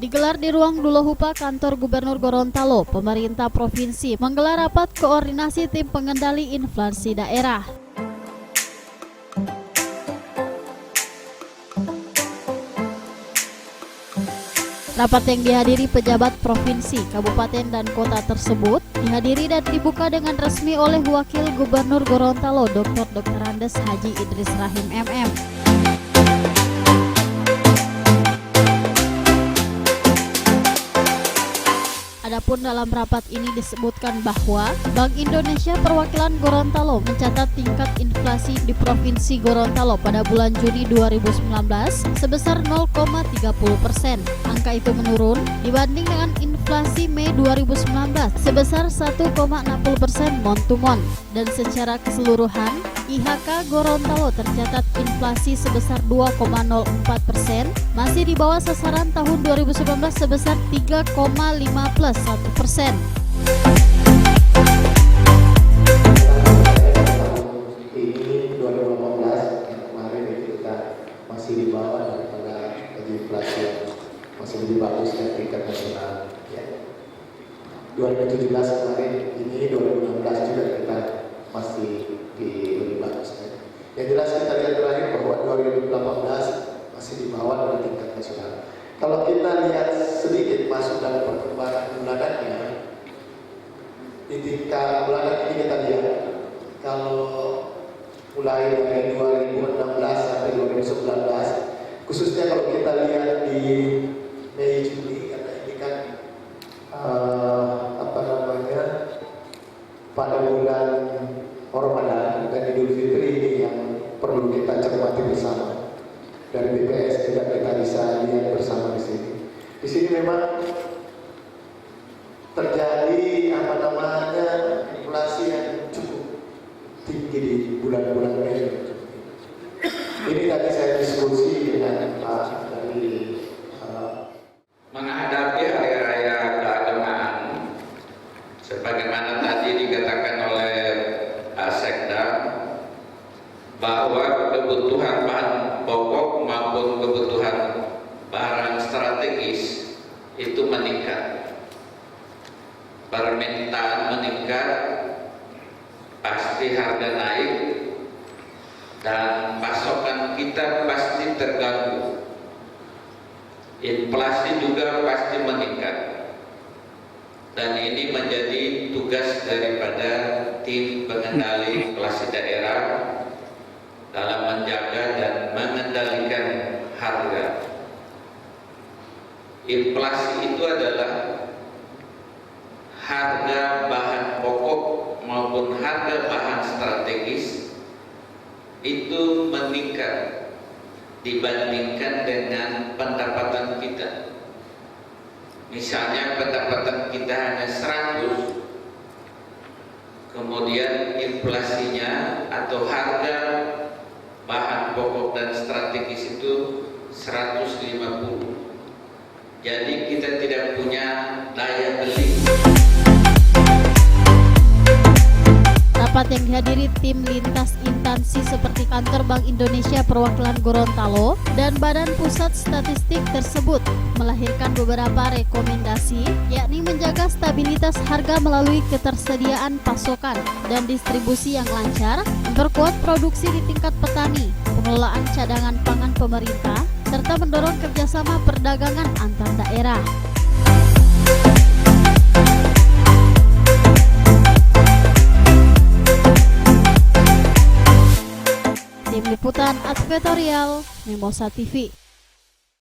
Digelar di ruang Dulohupa kantor Gubernur Gorontalo, pemerintah provinsi menggelar rapat koordinasi tim pengendali inflasi daerah. Rapat yang dihadiri pejabat provinsi, kabupaten, dan kota tersebut dihadiri dan dibuka dengan resmi oleh Wakil Gubernur Gorontalo Dr. Andes Haji Idris Rahim MM. Adapun dalam rapat ini disebutkan bahwa Bank Indonesia Perwakilan Gorontalo mencatat tingkat inflasi di Provinsi Gorontalo pada bulan Juni 2019 sebesar 0,30%. Angka itu menurun dibanding dengan inflasi Mei 2019 sebesar 1,60% month to month. Dan secara keseluruhan, IHK Gorontalo tercatat inflasi sebesar 2,04%, masih di bawah sasaran tahun 2019 sebesar 3,5+1%. Ini 2018 yang kemarin itu kita masih di bawah daripada inflasi yang masih lebih bagus dari tingkat nasional. Ya. 2017 kemarin, ini 2016 juga kita masih di lebih bagus. Ya. Yang jelas kita lihat terakhir bahwa 2018 masih di bawah dari tingkat nasional. Kalau kita lihat sedikit masuk dalam perkembangan bulanannya, di tingkat bulanan ini kita lihat kalau mulai dari 2016 sampai 2019, khususnya kalau kita lihat di Mei Juni, karena ini kan pada bulan Ramadan dan Idul Fitri ini yang perlu kita cermati bersama. Dari BPS juga kita bisa lihat bersama di sini. Di sini memang terjadi inflasi yang cukup tinggi di bulan-bulan Mei. Ini tadi saya diskusi dengan Pak dari menghadapi hari raya keagamaan, sebagaimana tadi dikatakan oleh Pak Sekda, bahwa kebutuhan bahan pokok maupun kebutuhan barang strategis itu meningkat, permintaan meningkat, pasti harga naik, dan pasokan kita pasti terganggu. Inflasi juga pasti meningkat, dan ini menjadi tugas daripada tim pengendali inflasi daerah dalam menjaga dan mengendalikan harga. Inflasi itu adalah harga bahan pokok maupun harga bahan strategis itu meningkat dibandingkan dengan pendapatan kita. Misalnya pendapatan kita hanya 100, kemudian inflasinya atau harga bahan pokok dan strategis itu 150. Jadi kita tidak punya daya beli. Rapat yang dihadiri tim lintas instansi seperti Kantor Bank Indonesia Perwakilan Gorontalo dan Badan Pusat Statistik tersebut melahirkan beberapa rekomendasi, yakni menjaga stabilitas harga melalui ketersediaan pasokan dan distribusi yang lancar, memperkuat produksi di tingkat petani, pengelolaan cadangan pangan pemerintah, serta mendorong kerjasama perdagangan antar daerah. Tim Liputan Advertorial Mimosa TV.